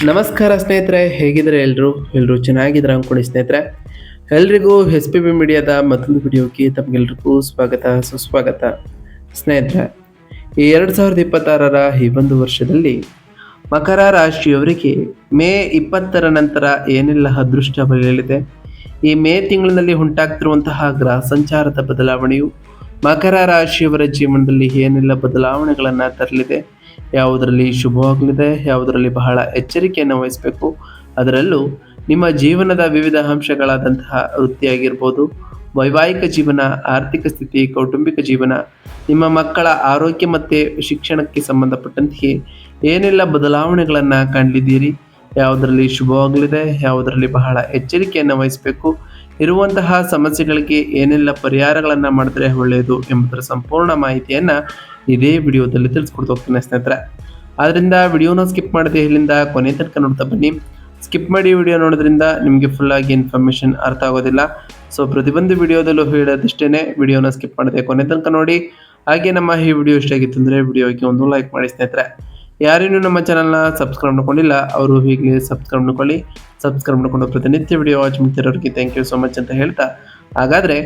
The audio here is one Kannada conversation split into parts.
ನಮಸ್ಕಾರ ಸ್ನೇಹಿತರೆ, ಹೇಗಿದ್ರೆ ಎಲ್ಲರೂ ಚೆನ್ನಾಗಿದ್ರೆ ಅನ್ಕೊಳ್ಳಿ ಸ್ನೇಹಿತರೆ. ಎಲ್ರಿಗೂ ಎಸ್ ಪಿ ಬಿ ಮೀಡಿಯಾದ ಮತ್ತೊಂದು ವಿಡಿಯೋಕ್ಕೆ ತಮಗೆಲ್ರಿಗೂ ಸ್ವಾಗತ ಸುಸ್ವಾಗತ. ಸ್ನೇಹಿತರೆ, ಈ 2026ರ ಈ ಒಂದು ವರ್ಷದಲ್ಲಿ ಮಕರ ರಾಶಿಯವರಿಗೆ ಮೇ 20ರ ನಂತರ ಏನೆಲ್ಲ ಅದೃಷ್ಟ ಬರಲಿದೆ, ಈ ಮೇ ತಿಂಗಳಿನಲ್ಲಿ ಉಂಟಾಗ್ತಿರುವಂತಹ ಗ್ರಹ ಸಂಚಾರದ ಬದಲಾವಣೆಯು ಮಕರ ರಾಶಿಯವರ ಜೀವನದಲ್ಲಿ ಏನೆಲ್ಲ ಬದಲಾವಣೆಗಳನ್ನು ತರಲಿದೆ, ಯಾವುದರಲ್ಲಿ ಶುಭವಾಗಲಿದೆ, ಯಾವುದರಲ್ಲಿ ಬಹಳ ಎಚ್ಚರಿಕೆಯನ್ನು ವಹಿಸಬೇಕು, ಅದರಲ್ಲೂ ನಿಮ್ಮ ಜೀವನದ ವಿವಿಧ ಅಂಶಗಳಾದಂತಹ ವೃತ್ತಿಯಾಗಿರ್ಬೋದು, ವೈವಾಹಿಕ ಜೀವನ, ಆರ್ಥಿಕ ಸ್ಥಿತಿ, ಕೌಟುಂಬಿಕ ಜೀವನ, ನಿಮ್ಮ ಮಕ್ಕಳ ಆರೋಗ್ಯ ಮತ್ತು ಶಿಕ್ಷಣಕ್ಕೆ ಸಂಬಂಧಪಟ್ಟಂತೆ ಏನೆಲ್ಲ ಬದಲಾವಣೆಗಳನ್ನು ಕಾಣಲಿದ್ದೀರಿ, ಯಾವುದರಲ್ಲಿ ಶುಭವಾಗಲಿದೆ, ಯಾವುದರಲ್ಲಿ ಬಹಳ ಎಚ್ಚರಿಕೆಯನ್ನು ವಹಿಸಬೇಕು, ಇರುವಂತಹ ಸಮಸ್ಯೆಗಳಿಗೆ ಏನೆಲ್ಲ ಪರಿಹಾರಗಳನ್ನು ಮಾಡಿದ್ರೆ ಒಳ್ಳೆಯದು ಎಂಬುದರ ಸಂಪೂರ್ಣ ಮಾಹಿತಿಯನ್ನು ಇದೇ ವಿಡಿಯೋದಲ್ಲಿ ತಿಳಿಸ್ಕೊಡ್ತಾ ಹೋಗ್ತೀನಿ ಸ್ನೇಹಿತರೆ. ಆದ್ದರಿಂದ ವಿಡಿಯೋನ ಸ್ಕಿಪ್ ಮಾಡದೆ ಇಲ್ಲಿಂದ ಕೊನೆ ತನಕ ನೋಡ್ತಾ ಬನ್ನಿ. ಸ್ಕಿಪ್ ಮಾಡಿ ವಿಡಿಯೋ ನೋಡೋದ್ರಿಂದ ನಿಮಗೆ ಫುಲ್ಲಾಗಿ ಇನ್ಫಾರ್ಮೇಷನ್ ಅರ್ಥ ಆಗೋದಿಲ್ಲ. ಸೊ ಪ್ರತಿಯೊಂದು ವಿಡಿಯೋದಲ್ಲೂ ಹೇಳೋದಿಷ್ಟೇ, ವಿಡಿಯೋನ ಸ್ಕಿಪ್ ಮಾಡದೆ ಕೊನೆ ತನಕ ನೋಡಿ. ಹಾಗೆ ನಮ್ಮ ಈ ವಿಡಿಯೋ ಇಷ್ಟ ಆಗಿತ್ತು ಅಂದರೆ ವಿಡಿಯೋಗೆ ಒಂದು ಲೈಕ್ ಮಾಡಿ ಸ್ನೇಹಿತರೆ. ಯಾರೇನು ನಮ್ಮ ಚಾನಲ್ನ ಸಬ್ಸ್ಕ್ರೈಬ್ ಮಾಡ್ಕೊಂಡಿಲ್ಲ ಅವರು ಈಗಲೇ ಸಬ್ಸ್ಕ್ರೈಬ್ ಮಾಡ್ಕೊಳ್ಳಿ. ಸಬ್ಸ್ಕ್ರೈಬ್ ಮಾಡ್ಕೊಂಡು ಪ್ರತಿನಿತ್ಯ ವಿಡಿಯೋ ವಾಚ್ ಮಾಡ್ತಿರೋರಿಗೆ ಥ್ಯಾಂಕ್ ಯು ಸೋ ಮಚ್ ಅಂತ ಹೇಳ್ತಾ, ಹಾಗಾದರೆ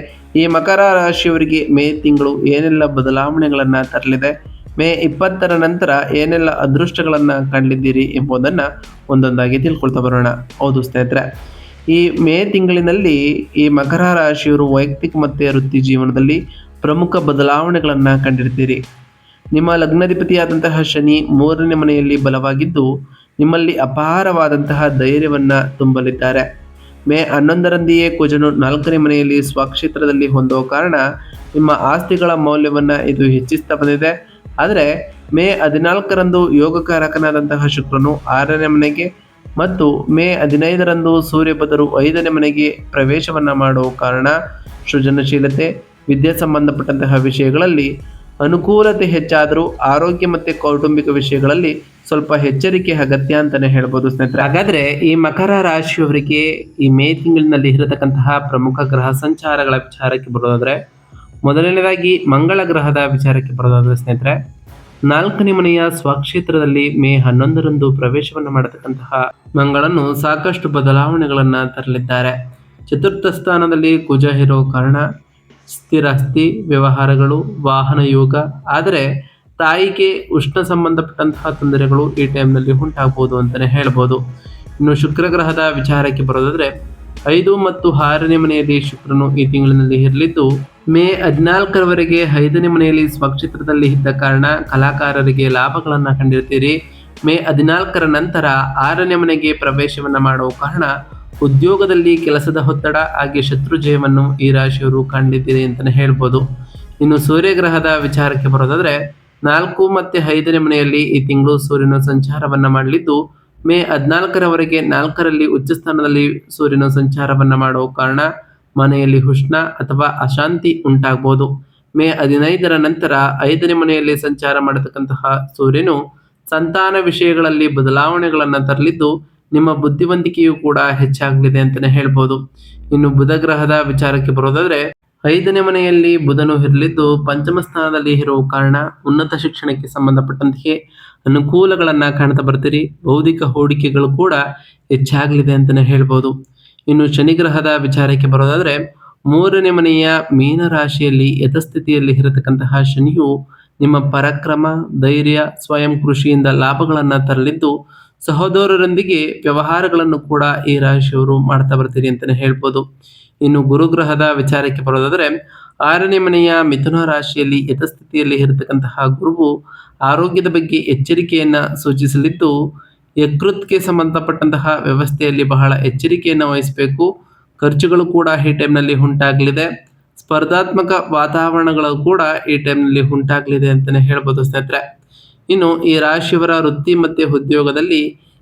ಈ ಮಕರ ರಾಶಿಯವರಿಗೆ ಮೇ ತಿಂಗಳು ಏನೆಲ್ಲ ಬದಲಾವಣೆಗಳನ್ನು ತರಲಿದೆ, ಮೇ 20ರ ನಂತರ ಏನೆಲ್ಲ ಅದೃಷ್ಟಗಳನ್ನು ಕಾಣಲಿದ್ದೀರಿ ಎಂಬುದನ್ನು ಒಂದೊಂದಾಗಿ ತಿಳ್ಕೊಳ್ತಾ ಬರೋಣ. ಹೌದು ಸ್ನೇಹಿತರೆ, ಈ ಮೇ ತಿಂಗಳಿನಲ್ಲಿ ಈ ಮಕರ ರಾಶಿಯವರು ವೈಯಕ್ತಿಕ ಮತ್ತು ವೃತ್ತಿ ಜೀವನದಲ್ಲಿ ಪ್ರಮುಖ ಬದಲಾವಣೆಗಳನ್ನು ಕಂಡಿರ್ತೀರಿ. ನಿಮ್ಮ ಲಗ್ನಾಧಿಪತಿಯಾದಂತಹ ಶನಿ 3ನೇ ಮನೆಯಲ್ಲಿ ಬಲವಾಗಿದ್ದು ನಿಮ್ಮಲ್ಲಿ ಅಪಾರವಾದಂತಹ ಧೈರ್ಯವನ್ನು ತುಂಬಲಿದ್ದಾರೆ. ಮೇ 11ರಂದೆಯೇ ಕುಜನು 4ನೇ ಮನೆಯಲ್ಲಿ ಸ್ವಕ್ಷೇತ್ರದಲ್ಲಿ ಹೊಂದುವ ಕಾರಣ ನಿಮ್ಮ ಆಸ್ತಿಗಳ ಮೌಲ್ಯವನ್ನು ಇದು ಹೆಚ್ಚಿಸ್ತಾ ಬಂದಿದೆ. ಆದರೆ ಮೇ 14ರಂದು ಯೋಗಕಾರಕನಾದಂತಹ ಶುಕ್ರನು 6ನೇ ಮನೆಗೆ ಮತ್ತು ಮೇ 15ರಂದು ಸೂರ್ಯ ಬದರು 5ನೇ ಮನೆಗೆ ಪ್ರವೇಶವನ್ನು ಮಾಡುವ ಕಾರಣ ಸೃಜನಶೀಲತೆ, ವಿದ್ಯೆ ಸಂಬಂಧಪಟ್ಟಂತಹ ವಿಷಯಗಳಲ್ಲಿ ಅನುಕೂಲತೆ ಹೆಚ್ಚಾದರೂ ಆರೋಗ್ಯ ಮತ್ತು ಕೌಟುಂಬಿಕ ವಿಷಯಗಳಲ್ಲಿ ಸ್ವಲ್ಪ ಎಚ್ಚರಿಕೆ ಅಗತ್ಯ ಅಂತಲೇ ಹೇಳ್ಬೋದು ಸ್ನೇಹಿತರೆ. ಹಾಗಾದರೆ ಈ ಮಕರ ರಾಶಿಯವರಿಗೆ ಈ ಮೇ ತಿಂಗಳಿನಲ್ಲಿ ಇರತಕ್ಕಂತಹ ಪ್ರಮುಖ ಗ್ರಹ ಸಂಚಾರಗಳ ವಿಚಾರಕ್ಕೆ ಬರೋದಾದರೆ, ಮೊದಲನೇದಾಗಿ ಮಂಗಳ ಗ್ರಹದ ವಿಚಾರಕ್ಕೆ ಬರೋದಾದರೆ ಸ್ನೇಹಿತರೆ, 4ನೇ ಮನೆಯ ಸ್ವಕ್ಷೇತ್ರದಲ್ಲಿ ಮೇ 11ರಂದು ಪ್ರವೇಶವನ್ನು ಮಾಡತಕ್ಕಂತಹ ಮಂಗಳನು ಸಾಕಷ್ಟು ಬದಲಾವಣೆಗಳನ್ನು ತರಲಿದ್ದಾರೆ. ಚತುರ್ಥ ಸ್ಥಾನದಲ್ಲಿ ಕುಜ ಇರೋ ಕಾರಣ ಸ್ಥಿರಾಸ್ತಿ ವ್ಯವಹಾರಗಳು, ವಾಹನ ಯೋಗ, ಆದರೆ ತಾಯಿಗೆ ಉಷ್ಣ ಸಂಬಂಧಪಟ್ಟಂತಹ ತೊಂದರೆಗಳು ಈ ಟೈಮ್ನಲ್ಲಿ ಉಂಟಾಗ್ಬೋದು ಅಂತಲೇ ಹೇಳ್ಬೋದು. ಇನ್ನು ಶುಕ್ರ ಗ್ರಹದ ವಿಚಾರಕ್ಕೆ ಬರೋದಾದರೆ 5 ಮತ್ತು 6ನೇ ಮನೆಯಲ್ಲಿ ಶುಕ್ರನು ಈ ತಿಂಗಳಿನಲ್ಲಿ ಇರಲಿದ್ದು ಮೇ 14ರವರೆಗೆ 5ನೇ ಮನೆಯಲ್ಲಿ ಸ್ವಕ್ಷೇತ್ರದಲ್ಲಿ ಇದ್ದ ಕಾರಣ ಕಲಾಕಾರರಿಗೆ ಲಾಭಗಳನ್ನು ಕಂಡಿರ್ತೀರಿ. ಮೇ 14ರ ನಂತರ 6ನೇ ಮನೆಗೆ ಪ್ರವೇಶವನ್ನು ಮಾಡುವ ಕಾರಣ ಉದ್ಯೋಗದಲ್ಲಿ ಕೆಲಸದ ಒತ್ತಡ ಹಾಗೆ ಶತ್ರು ಜಯವನ್ನು ಈ ರಾಶಿಯವರು ಕಂಡಿದ್ದೀರಿ ಅಂತಲೇ ಹೇಳ್ಬೋದು. ಇನ್ನು ಸೂರ್ಯಗ್ರಹದ ವಿಚಾರಕ್ಕೆ ಬರೋದಾದರೆ 4 ಮತ್ತು 5ನೇ ಮನೆಯಲ್ಲಿ ಈ ತಿಂಗಳು ಸೂರ್ಯನ ಸಂಚಾರವನ್ನು ಮಾಡಲಿದ್ದು ಮೇ 14ರವರೆಗೆ 4ರಲ್ಲಿ ಉಚ್ಚ ಸ್ಥಾನದಲ್ಲಿ ಸೂರ್ಯನ ಸಂಚಾರವನ್ನು ಮಾಡುವ ಕಾರಣ ಮನೆಯಲ್ಲಿ ಉಷ್ಣ ಅಥವಾ ಅಶಾಂತಿ ಉಂಟಾಗ್ಬೋದು. ಮೇ 15ರ ನಂತರ 5ನೇ ಮನೆಯಲ್ಲಿ ಸಂಚಾರ ಮಾಡತಕ್ಕಂತಹ ಸೂರ್ಯನು ಸಂತಾನ ವಿಷಯಗಳಲ್ಲಿ ಬದಲಾವಣೆಗಳನ್ನು ತರಲಿದ್ದು ನಿಮ್ಮ ಬುದ್ಧಿವಂತಿಕೆಯು ಕೂಡ ಹೆಚ್ಚಾಗಲಿದೆ ಅಂತಲೇ ಹೇಳ್ಬೋದು. ಇನ್ನು ಬುಧ ಗ್ರಹದ ವಿಚಾರಕ್ಕೆ ಬರೋದಾದರೆ 5ನೇ ಮನೆಯಲ್ಲಿ ಬುಧನು ಇರಲಿದ್ದು ಪಂಚಮ ಸ್ಥಾನದಲ್ಲಿ ಇರುವ ಕಾರಣ ಉನ್ನತ ಶಿಕ್ಷಣಕ್ಕೆ ಸಂಬಂಧಪಟ್ಟಂತೆ ಅನುಕೂಲಗಳನ್ನು ಕಾಣ್ತಾ ಬರ್ತೀರಿ. ಬೌದ್ಧಿಕ ಹೂಡಿಕೆಗಳು ಕೂಡ ಹೆಚ್ಚಾಗಲಿದೆ ಅಂತಲೇ ಹೇಳ್ಬೋದು. ಇನ್ನು ಶನಿ ಗ್ರಹದ ವಿಚಾರಕ್ಕೆ ಬರೋದಾದರೆ 3ನೇ ಮನೆಯ ಮೀನ ರಾಶಿಯಲ್ಲಿ ಯಥಸ್ಥಿತಿಯಲ್ಲಿ ಇರತಕ್ಕಂತಹ ಶನಿಯು ನಿಮ್ಮ ಪರಾಕ್ರಮ, ಧೈರ್ಯ, ಸ್ವಯಂ ಕೃಷಿಯಿಂದ ಲಾಭಗಳನ್ನು ತರಲಿದ್ದು ಸಹೋದರರೊಂದಿಗೆ ವ್ಯವಹಾರಗಳನ್ನು ಕೂಡ ಈ ರಾಶಿಯವರು ಮಾಡ್ತಾ ಬರ್ತೀರಿ ಅಂತಲೇ ಹೇಳ್ಬೋದು. ಇನ್ನು ಗುರುಗ್ರಹದ ವಿಚಾರಕ್ಕೆ ಬರೋದಾದರೆ 6ನೇ ಮನೆಯ ಮಿಥುನ ರಾಶಿಯಲ್ಲಿ ಯಥಸ್ಥಿತಿಯಲ್ಲಿ ಇರತಕ್ಕಂತಹ ಗುರುವು ಆರೋಗ್ಯದ ಬಗ್ಗೆ ಎಚ್ಚರಿಕೆಯನ್ನು ಸೂಚಿಸಲಿದ್ದು ಯಕೃತ್ಗೆ ಸಂಬಂಧಪಟ್ಟಂತಹ ವ್ಯವಸ್ಥೆಯಲ್ಲಿ ಬಹಳ ಎಚ್ಚರಿಕೆಯನ್ನು ವಹಿಸಬೇಕು. ಖರ್ಚುಗಳು ಕೂಡ ಈ ಟೈಮ್ನಲ್ಲಿ ಉಂಟಾಗಲಿದೆ. ಸ್ಪರ್ಧಾತ್ಮಕ ವಾತಾವರಣಗಳು ಕೂಡ ಈ ಟೈಮ್ನಲ್ಲಿ ಉಂಟಾಗಲಿದೆ ಅಂತಲೇ ಹೇಳ್ಬೋದು ಸ್ನೇಹಿತರೆ. ಇನ್ನು ಈ ರಾಶಿಯವರ ವೃತ್ತಿ ಮತ್ತು ಉದ್ಯೋಗದಲ್ಲಿ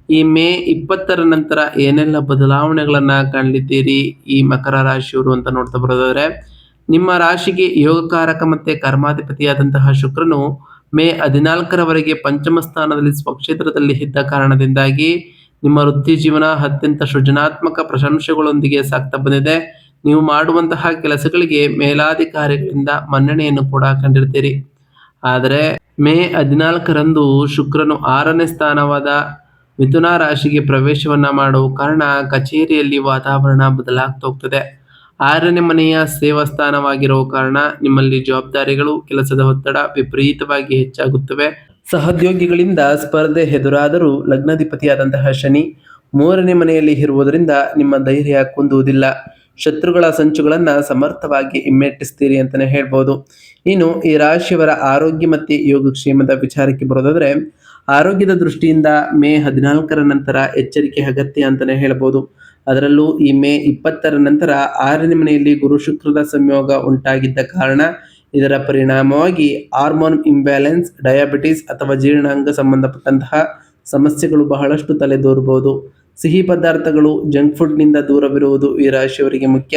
ಈ ಮೇ 20ರ ನಂತರ ಏನೆಲ್ಲ ಬದಲಾವಣೆಗಳನ್ನು ಕಾಣಲಿದ್ದೀರಿ ಈ ಮಕರ ರಾಶಿಯವರು ಅಂತ ನೋಡ್ತಾ ಬರೋದಾದರೆ, ನಿಮ್ಮ ರಾಶಿಗೆ ಯೋಗಕಾರಕ ಮತ್ತು ಕರ್ಮಾಧಿಪತಿಯಾದಂತಹ ಶುಕ್ರನು ಮೇ 14ರವರೆಗೆ ಪಂಚಮ ಸ್ಥಾನದಲ್ಲಿ ಸ್ವಕ್ಷೇತ್ರದಲ್ಲಿ ಇದ್ದ ಕಾರಣದಿಂದಾಗಿ ನಿಮ್ಮ ವೃತ್ತಿ ಜೀವನ ಅತ್ಯಂತ ಸೃಜನಾತ್ಮಕ ಪ್ರಶಂಸೆಗಳೊಂದಿಗೆ ಸಾಗ್ತಾ ಬಂದಿದೆ. ನೀವು ಮಾಡುವಂತಹ ಕೆಲಸಗಳಿಗೆ ಮೇಲಾಧಿಕಾರಿಗಳಿಂದ ಮನ್ನಣೆಯನ್ನು ಕೂಡ ಕಂಡಿರ್ತೀರಿ. ಆದರೆ ಮೇ 14ರಂದು ಶುಕ್ರನು 6ನೇ ಸ್ಥಾನವಾದ ಮಿಥುನ ರಾಶಿಗೆ ಪ್ರವೇಶವನ್ನ ಮಾಡುವ ಕಾರಣ ಕಚೇರಿಯಲ್ಲಿ ವಾತಾವರಣ ಬದಲಾಗ್ತಾ ಹೋಗ್ತದೆ. 6ನೇ ಮನೆಯ ಸೇವಾ ಸ್ಥಾನವಾಗಿರುವ ಕಾರಣ ನಿಮ್ಮಲ್ಲಿ ಜವಾಬ್ದಾರಿಗಳು, ಕೆಲಸದ ಒತ್ತಡ ವಿಪರೀತವಾಗಿ ಹೆಚ್ಚಾಗುತ್ತವೆ. ಸಹೋದ್ಯೋಗಿಗಳಿಂದ ಸ್ಪರ್ಧೆ ಎದುರಾದರೂ ಲಗ್ನಾಧಿಪತಿಯಾದಂತಹ ಶನಿ 3ನೇ ಮನೆಯಲ್ಲಿ ಇರುವುದರಿಂದ ನಿಮ್ಮ ಧೈರ್ಯ ಕುಂದುವುದಿಲ್ಲ. ಶತ್ರುಗಳ ಸಂಚುಗಳನ್ನ ಸಮರ್ಥವಾಗಿ ಹಿಮ್ಮೆಟ್ಟಿಸ್ತೀರಿ ಅಂತಾನೆ ಹೇಳ್ಬೋದು. ಇನ್ನು ಈ ರಾಶಿಯವರ ಆರೋಗ್ಯ ಮತ್ತು ಯೋಗಕ್ಷೇಮದ ವಿಚಾರಕ್ಕೆ ಬರೋದಾದ್ರೆ, ಆರೋಗ್ಯದ ದೃಷ್ಟಿಯಿಂದ ಮೇ 14ರ ನಂತರ ಎಚ್ಚರಿಕೆ ಅಗತ್ಯ ಅಂತಾನೆ ಹೇಳ್ಬೋದು. ಅದರಲ್ಲೂ ಈ ಮೇ 20ರ ನಂತರ 6ನೇ ಮನೆಯಲ್ಲಿ ಗುರು ಶುಕ್ರದ ಸಂಯೋಗ ಉಂಟಾಗಿದ್ದ ಕಾರಣ ಇದರ ಪರಿಣಾಮವಾಗಿ ಹಾರ್ಮೋನ್ ಇಂಬ್ಯಾಲೆನ್ಸ್, ಡಯಾಬಿಟಿಸ್ ಅಥವಾ ಜೀರ್ಣಾಂಗ ಸಂಬಂಧಪಟ್ಟಂತಹ ಸಮಸ್ಯೆಗಳು ಬಹಳಷ್ಟು ತಲೆದೋರಬಹುದು. ಸಿಹಿ ಪದಾರ್ಥಗಳು, ಜಂಕ್ ಫುಡ್ನಿಂದ ದೂರವಿರುವುದು ಈ ರಾಶಿಯವರಿಗೆ ಮುಖ್ಯ.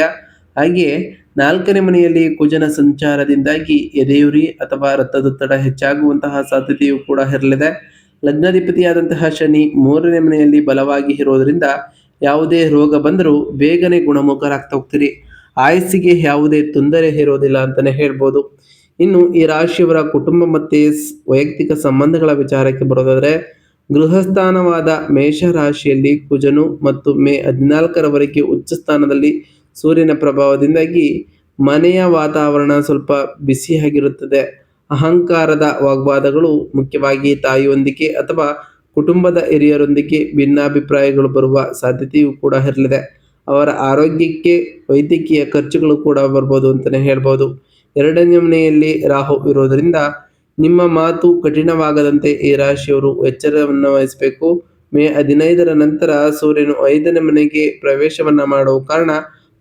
ಹಾಗೆಯೇ 4ನೇ ಮನೆಯಲ್ಲಿ ಕುಜನ ಸಂಚಾರದಿಂದಾಗಿ ಎದೆಯುರಿ ಅಥವಾ ರಕ್ತದೊತ್ತಡ ಹೆಚ್ಚಾಗುವಂತಹ ಸಾಧ್ಯತೆಯೂ ಕೂಡ ಇರಲಿದೆ. ಲಗ್ನಾಧಿಪತಿಯಾದಂತಹ ಶನಿ 3ನೇ ಮನೆಯಲ್ಲಿ ಬಲವಾಗಿ ಇರೋದರಿಂದ ಯಾವುದೇ ರೋಗ ಬಂದರೂ ಬೇಗನೆ ಗುಣಮುಖರಾಗ್ತಾ ಹೋಗ್ತೀರಿ. ಆಯಸ್ಸಿಗೆ ಯಾವುದೇ ತೊಂದರೆ ಇರೋದಿಲ್ಲ ಅಂತಾನೆ ಹೇಳ್ಬೋದು. ಇನ್ನು ಈ ರಾಶಿಯವರ ಕುಟುಂಬ ಮತ್ತು ವೈಯಕ್ತಿಕ ಸಂಬಂಧಗಳ ವಿಚಾರಕ್ಕೆ ಬರೋದಾದ್ರೆ, ಗೃಹಸ್ಥಾನವಾದ ಮೇಷ ರಾಶಿಯಲ್ಲಿ ಕುಜನು ಮತ್ತು ಮೇ 14ರವರೆಗೆ ಉಚ್ಚ ಸ್ಥಾನದಲ್ಲಿ ಸೂರ್ಯನ ಪ್ರಭಾವದಿಂದಾಗಿ ಮನೆಯ ವಾತಾವರಣ ಸ್ವಲ್ಪ ಬಿಸಿಯಾಗಿರುತ್ತದೆ. ಅಹಂಕಾರದ ವಾಗ್ವಾದಗಳು, ಮುಖ್ಯವಾಗಿ ತಾಯಿಯೊಂದಿಗೆ ಅಥವಾ ಕುಟುಂಬದ ಹಿರಿಯರೊಂದಿಗೆ ಭಿನ್ನಾಭಿಪ್ರಾಯಗಳು ಬರುವ ಸಾಧ್ಯತೆಯೂ ಕೂಡ ಇರಲಿದೆ. ಅವರ ಆರೋಗ್ಯಕ್ಕೆ ವೈದ್ಯಕೀಯ ಖರ್ಚುಗಳು ಕೂಡ ಬರ್ಬೋದು ಅಂತಲೇ ಹೇಳ್ಬೋದು. 2ನೇ ಮನೆಯಲ್ಲಿ ರಾಹು ಇರೋದರಿಂದ ನಿಮ್ಮ ಮಾತು ಕಠಿಣವಾಗದಂತೆ ಈ ರಾಶಿಯವರು ಎಚ್ಚರವನ್ನು ವಹಿಸಬೇಕು. ಮೇ 15ರ ನಂತರ ಸೂರ್ಯನು 5ನೇ ಮನೆಗೆ ಪ್ರವೇಶವನ್ನ ಮಾಡುವ ಕಾರಣ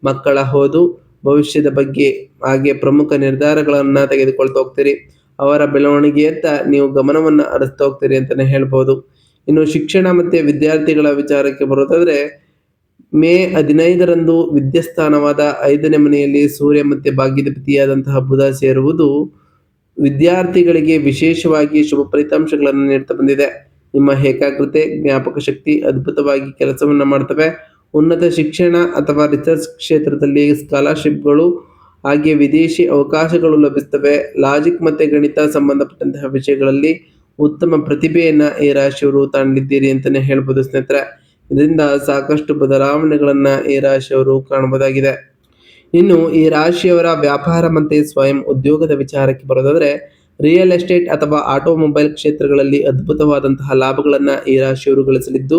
ಮಕ್ಕಳ ಓದು, ಭವಿಷ್ಯದ ಬಗ್ಗೆ ಹಾಗೆ ಪ್ರಮುಖ ನಿರ್ಧಾರಗಳನ್ನ ತೆಗೆದುಕೊಳ್ತಾ ಹೋಗ್ತೀರಿ. ಅವರ ಬೆಳವಣಿಗೆಯತ್ತ ನೀವು ಗಮನವನ್ನು ಹರಿಸ್ತಾ ಹೋಗ್ತೀರಿ ಅಂತಾನೆ ಹೇಳ್ಬೋದು. ಇನ್ನು ಶಿಕ್ಷಣ ಮತ್ತೆ ವಿದ್ಯಾರ್ಥಿಗಳ ವಿಚಾರಕ್ಕೆ ಬರೋದಾದ್ರೆ, ಮೇ 15ರಂದು ವಿದ್ಯಾಸ್ಥಾನವಾದ 5ನೇ ಮನೆಯಲ್ಲಿ ಸೂರ್ಯ ಮತ್ತೆ ಭಾಗ್ಯಾಧಿಪತಿಯಾದಂತಹ ಬುಧ ಸೇರುವುದು ವಿದ್ಯಾರ್ಥಿಗಳಿಗೆ ವಿಶೇಷವಾಗಿ ಶುಭ ಫಲಿತಾಂಶಗಳನ್ನು ನೀಡ್ತಾ ಬಂದಿದೆ. ನಿಮ್ಮ ಏಕಾಗ್ರತೆ, ಜ್ಞಾಪಕ ಶಕ್ತಿ ಅದ್ಭುತವಾಗಿ ಕೆಲಸವನ್ನ ಮಾಡ್ತವೆ. ಉನ್ನತ ಶಿಕ್ಷಣ ಅಥವಾ ರಿಸರ್ಚ್ ಕ್ಷೇತ್ರದಲ್ಲಿ ಸ್ಕಾಲರ್ಶಿಪ್ಗಳು ಹಾಗೆ ವಿದೇಶಿ ಅವಕಾಶಗಳು ಲಭಿಸ್ತವೆ. ಲಾಜಿಕ್ ಮತ್ತೆ ಗಣಿತ ಸಂಬಂಧಪಟ್ಟಂತಹ ವಿಷಯಗಳಲ್ಲಿ ಉತ್ತಮ ಪ್ರತಿಭೆಯನ್ನ ಈ ರಾಶಿಯವರು ತಾಣಲಿದ್ದೀರಿ ಅಂತಾನೆ ಹೇಳ್ಬೋದು ಸ್ನೇಹಿತರೆ. ಇದರಿಂದ ಸಾಕಷ್ಟು ಬದಲಾವಣೆಗಳನ್ನ ಈ ರಾಶಿಯವರು ಕಾಣಬಹುದಾಗಿದೆ. ಇನ್ನು ಈ ರಾಶಿಯವರ ವ್ಯಾಪಾರ ಮತ್ತು ಸ್ವಯಂ ಉದ್ಯೋಗದ ವಿಚಾರಕ್ಕೆ ಬರೋದಾದ್ರೆ, ರಿಯಲ್ ಎಸ್ಟೇಟ್ ಅಥವಾ ಆಟೋಮೊಬೈಲ್ ಕ್ಷೇತ್ರಗಳಲ್ಲಿ ಅದ್ಭುತವಾದಂತಹ ಲಾಭಗಳನ್ನ ಈ ರಾಶಿಯವರು ಗಳಿಸಲಿದ್ದು,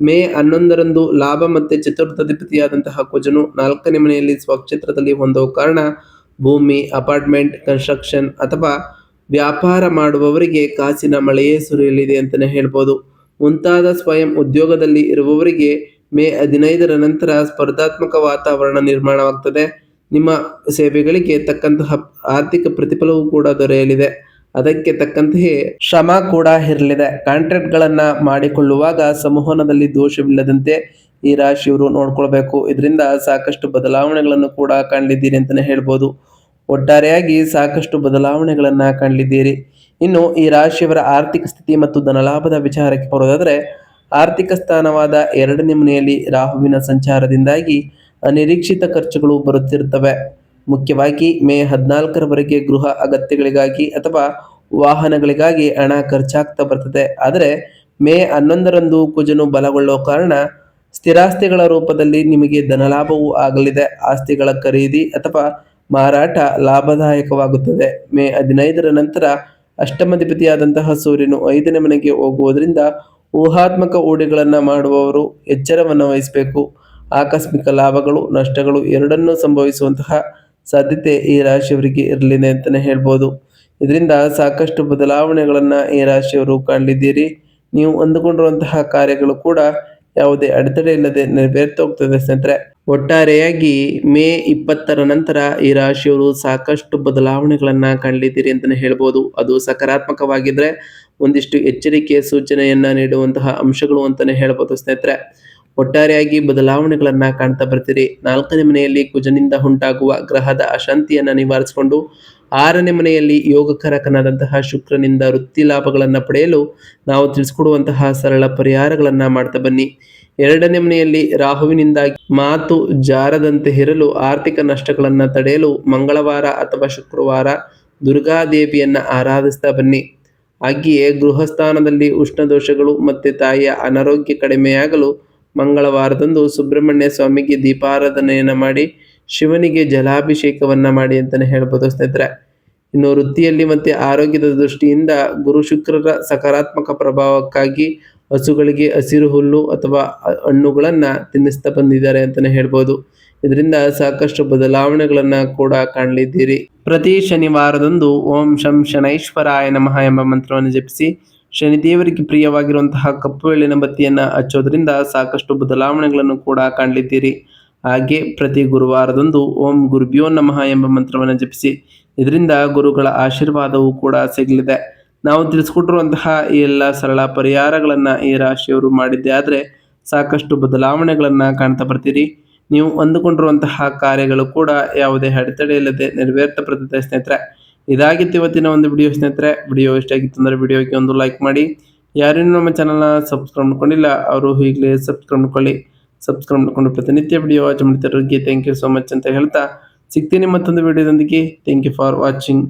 ಮೇ 11ರಂದು ಲಾಭ ಮತ್ತೆ ಚತುರ್ಥಾಧಿಪತಿಯಾದಂತಹ ಕುಜನು 4ನೇ ಮನೆಯಲ್ಲಿ ಸ್ವಕ್ಷೇತ್ರದಲ್ಲಿ ಹೊಂದುವ ಕಾರಣ ಭೂಮಿ, ಅಪಾರ್ಟ್ಮೆಂಟ್, ಕನ್ಸ್ಟ್ರಕ್ಷನ್ ಅಥವಾ ವ್ಯಾಪಾರ ಮಾಡುವವರಿಗೆ ಕಾಸಿನ ಮಳೆಯೇ ಸುರಿಯಲಿದೆ ಅಂತಾನೆ ಹೇಳ್ಬೋದು. ಮುಂತಾದ ಸ್ವಯಂ ಉದ್ಯೋಗದಲ್ಲಿ ಇರುವವರಿಗೆ ಮೇ 15ರ ನಂತರ ಸ್ಪರ್ಧಾತ್ಮಕ ವಾತಾವರಣ ನಿರ್ಮಾಣವಾಗ್ತದೆ. ನಿಮ್ಮ ಸೇವೆಗಳಿಗೆ ತಕ್ಕಂತಹ ಆರ್ಥಿಕ ಪ್ರತಿಫಲವೂ ಕೂಡ ದೊರೆಯಲಿದೆ. ಅದಕ್ಕೆ ತಕ್ಕಂತೆಯೇ ಶ್ರಮ ಕೂಡ ಇರಲಿದೆ. ಕಾಂಟ್ರಾಕ್ಟ್ಗಳನ್ನ ಮಾಡಿಕೊಳ್ಳುವಾಗ ಸಂವಹನದಲ್ಲಿ ದೋಷವಿಲ್ಲದಂತೆ ಈ ರಾಶಿಯವರು ನೋಡ್ಕೊಳ್ಬೇಕು. ಇದರಿಂದ ಸಾಕಷ್ಟು ಬದಲಾವಣೆಗಳನ್ನು ಕೂಡ ಕಾಣಲಿದ್ದೀರಿ ಅಂತಾನೆ ಹೇಳ್ಬೋದು. ಒಟ್ಟಾರೆಯಾಗಿ ಸಾಕಷ್ಟು ಬದಲಾವಣೆಗಳನ್ನ ಕಾಣಲಿದ್ದೀರಿ. ಇನ್ನು ಈ ರಾಶಿಯವರ ಆರ್ಥಿಕ ಸ್ಥಿತಿ ಮತ್ತು ಧನಲಾಭದ ವಿಚಾರಕ್ಕೆ ಬರೋದಾದ್ರೆ, ಆರ್ಥಿಕ ಸ್ಥಾನವಾದ 2ನೇ ಮನೆಯಲ್ಲಿ ರಾಹುವಿನ ಸಂಚಾರದಿಂದಾಗಿ ಅನಿರೀಕ್ಷಿತ ಖರ್ಚುಗಳು ಬರುತ್ತಿರುತ್ತವೆ. ಮುಖ್ಯವಾಗಿ ಮೇ 14ರವರೆಗೆ ಗೃಹ ಅಗತ್ಯಗಳಿಗಾಗಿ ಅಥವಾ ವಾಹನಗಳಿಗಾಗಿ ಹಣ ಖರ್ಚಾಗ್ತಾ ಬರ್ತದೆ. ಆದರೆ ಮೇ 11ರಂದು ಕುಜನು ಬಲಗೊಳ್ಳೋ ಕಾರಣ ಸ್ಥಿರಾಸ್ತಿಗಳ ರೂಪದಲ್ಲಿ ನಿಮಗೆ ಧನಲಾಭವೂ ಆಗಲಿದೆ. ಆಸ್ತಿಗಳ ಖರೀದಿ ಅಥವಾ ಮಾರಾಟ ಲಾಭದಾಯಕವಾಗುತ್ತದೆ. ಮೇ 15ರ ನಂತರ ಅಷ್ಟಮಾಧಿಪತಿಯಾದಂತಹ ಸೂರ್ಯನು 5ನೇ ಮನೆಗೆ ಹೋಗುವುದರಿಂದ ಊಹಾತ್ಮಕ ಹೂಡಿಕೆಗಳನ್ನ ಮಾಡುವವರು ಎಚ್ಚರವನ್ನು ವಹಿಸಬೇಕು. ಆಕಸ್ಮಿಕ ಲಾಭಗಳು, ನಷ್ಟಗಳು ಎರಡನ್ನೂ ಸಂಭವಿಸುವಂತಹ ಸಾಧ್ಯತೆ ಈ ರಾಶಿಯವರಿಗೆ ಇರಲಿದೆ ಅಂತಾನೆ ಹೇಳ್ಬೋದು. ಇದರಿಂದ ಸಾಕಷ್ಟು ಬದಲಾವಣೆಗಳನ್ನ ಈ ರಾಶಿಯವರು ಕಾಣಲಿದ್ದೀರಿ. ನೀವು ಅಂದುಕೊಂಡಿರುವಂತಹ ಕಾರ್ಯಗಳು ಕೂಡ ಯಾವುದೇ ಅಡೆತಡೆ ಇಲ್ಲದೆ ನೆರವೇರ್ತಾ ಹೋಗ್ತದೆ ಸ್ನೇಹಿತರೆ. ಒಟ್ಟಾರೆಯಾಗಿ ಮೇ 20ರ ನಂತರ ಈ ರಾಶಿಯವರು ಸಾಕಷ್ಟು ಬದಲಾವಣೆಗಳನ್ನ ಕಾಣಲಿದ್ದೀರಿ ಅಂತಾನೆ ಹೇಳ್ಬೋದು. ಅದು ಸಕಾರಾತ್ಮಕವಾಗಿದ್ರೆ ಒಂದಿಷ್ಟು ಎಚ್ಚರಿಕೆಯ ಸೂಚನೆಯನ್ನ ನೀಡುವಂತಹ ಅಂಶಗಳು ಅಂತಾನೆ ಹೇಳ್ಬೋದು ಸ್ನೇಹಿತರೆ. ಒಟ್ಟಾರೆಯಾಗಿ ಬದಲಾವಣೆಗಳನ್ನ ಕಾಣ್ತಾ ಬರ್ತೀರಿ. 4ನೇ ಮನೆಯಲ್ಲಿ ಕುಜನಿಂದ ಉಂಟಾಗುವ ಗ್ರಹದ ಅಶಾಂತಿಯನ್ನ ನಿವಾರಿಸಿಕೊಂಡು 6ನೇ ಮನೆಯಲ್ಲಿ ಯೋಗಕಾರಕನಾದಂತಹ ಶುಕ್ರನಿಂದ ವೃತ್ತಿ ಲಾಭಗಳನ್ನ ಪಡೆಯಲು ನಾವು ತಿಳಿಸ್ಕೊಡುವಂತಹ ಸರಳ ಪರಿಹಾರಗಳನ್ನ ಮಾಡ್ತಾ ಬನ್ನಿ. 2ನೇ ಮನೆಯಲ್ಲಿ ರಾಹುವಿನಿಂದಾಗಿ ಮಾತು ಜಾರದಂತೆ ಇರಲು, ಆರ್ಥಿಕ ನಷ್ಟಗಳನ್ನ ತಡೆಯಲು ಮಂಗಳವಾರ ಅಥವಾ ಶುಕ್ರವಾರ ದುರ್ಗಾದೇವಿಯನ್ನ ಆರಾಧಿಸ್ತಾ ಬನ್ನಿ. ಹಾಗೆಯೇ ಗೃಹಸ್ಥಾನದಲ್ಲಿ ಉಷ್ಣದೋಷಗಳು ಮತ್ತು ತಾಯಿಯ ಅನಾರೋಗ್ಯ ಕಡಿಮೆಯಾಗಲು ಮಂಗಳವಾರದಂದು ಸುಬ್ರಹ್ಮಣ್ಯ ಸ್ವಾಮಿಗೆ ದೀಪಾರಾಧನೆಯನ್ನು ಮಾಡಿ ಶಿವನಿಗೆ ಜಲಾಭಿಷೇಕವನ್ನ ಮಾಡಿ ಅಂತಲೇ ಹೇಳ್ಬೋದು ಸ್ನೇಹಿತರೆ. ಇನ್ನು ವೃತ್ತಿಯಲ್ಲಿ ಮತ್ತು ಆರೋಗ್ಯದ ದೃಷ್ಟಿಯಿಂದ ಗುರು ಶುಕ್ರರ ಸಕಾರಾತ್ಮಕ ಪ್ರಭಾವಕ್ಕಾಗಿ ಹಸುಗಳಿಗೆ ಹಸಿರು ಹುಲ್ಲು ಅಥವಾ ಹಣ್ಣುಗಳನ್ನು ತಿನ್ನಿಸ್ತಾ ಬಂದಿದ್ದಾರೆ ಅಂತಲೇ ಹೇಳ್ಬೋದು. ಇದರಿಂದ ಸಾಕಷ್ಟು ಬದಲಾವಣೆಗಳನ್ನ ಕೂಡ ಕಾಣಲಿದ್ದೀರಿ. ಪ್ರತಿ ಶನಿವಾರದಂದು ಓಂ ಶಂ ಶನೈಶ್ವರಾಯ ನಮಃ ಎಂಬ ಮಂತ್ರವನ್ನು ಜಪಿಸಿ ಶನಿದೇವರಿಗೆ ಪ್ರಿಯವಾಗಿರುವಂತಹ ಕಪ್ಪು ಎಳ್ಳಿನ ಬತ್ತಿಯನ್ನು ಹಚ್ಚೋದ್ರಿಂದ ಸಾಕಷ್ಟು ಬದಲಾವಣೆಗಳನ್ನು ಕೂಡ ಕಾಣಲಿದ್ದೀರಿ. ಹಾಗೆ ಪ್ರತಿ ಗುರುವಾರದಂದು ಓಂ ಗುರುಭ್ಯೋ ನಮಃ ಎಂಬ ಮಂತ್ರವನ್ನು ಜಪಿಸಿ ಇದರಿಂದ ಗುರುಗಳ ಆಶೀರ್ವಾದವೂ ಕೂಡ ಸಿಗಲಿದೆ. ನಾವು ತಿಳಿಸ್ಕೊಟ್ಟಿರುವಂತಹ ಈ ಎಲ್ಲ ಸರಳ ಪರಿಹಾರಗಳನ್ನು ಈ ರಾಶಿಯವರು ಮಾಡಿದ್ದೆ ಆದರೆ ಸಾಕಷ್ಟು ಬದಲಾವಣೆಗಳನ್ನು ಕಾಣ್ತಾ ಬರ್ತೀರಿ. ನೀವು ಅಂದುಕೊಂಡಿರುವಂತಹ ಕಾರ್ಯಗಳು ಕೂಡ ಯಾವುದೇ ಅಡೆತಡೆ ಇಲ್ಲದೆ ನೆರವೇರ್ತಾ ಬರ್ತದೆ ಸ್ನೇಹಿತರೆ. ಇದಾಗಿತ್ತು ಇವತ್ತಿನ ಒಂದು ವಿಡಿಯೋ ಸ್ನೇಹಿತರೆ. ವಿಡಿಯೋ ಇಷ್ಟ ಆಗಿತ್ತು ಅಂದರೆ ವಿಡಿಯೋಗೆ ಒಂದು ಲೈಕ್ ಮಾಡಿ. ಯಾರೇನು ನಮ್ಮ ಚಾನಲ್ನ ಸಬ್ಸ್ಕ್ರೈಬ್ ಮಾಡ್ಕೊಂಡಿಲ್ಲ ಅವರು ಈಗಲೇ ಸಬ್ಸ್ಕ್ರೈಬ್ ಮಾಡ್ಕೊಳ್ಳಿ. ಸಬ್ಸ್ಕ್ರೈಬ್ ಮಾಡ್ಕೊಂಡು ಪ್ರತಿನಿತ್ಯ ವಿಡಿಯೋ ವಾಚ್ ಮಾಡ್ತಿರೋರಿಗೆ ಥ್ಯಾಂಕ್ ಯು ಸೋ ಮಚ್ ಅಂತ ಹೇಳ್ತಾ ಸಿಗ್ತೀನಿ ಮತ್ತೊಂದು ವಿಡಿಯೋದೊಂದಿಗೆ. Thank you for watching.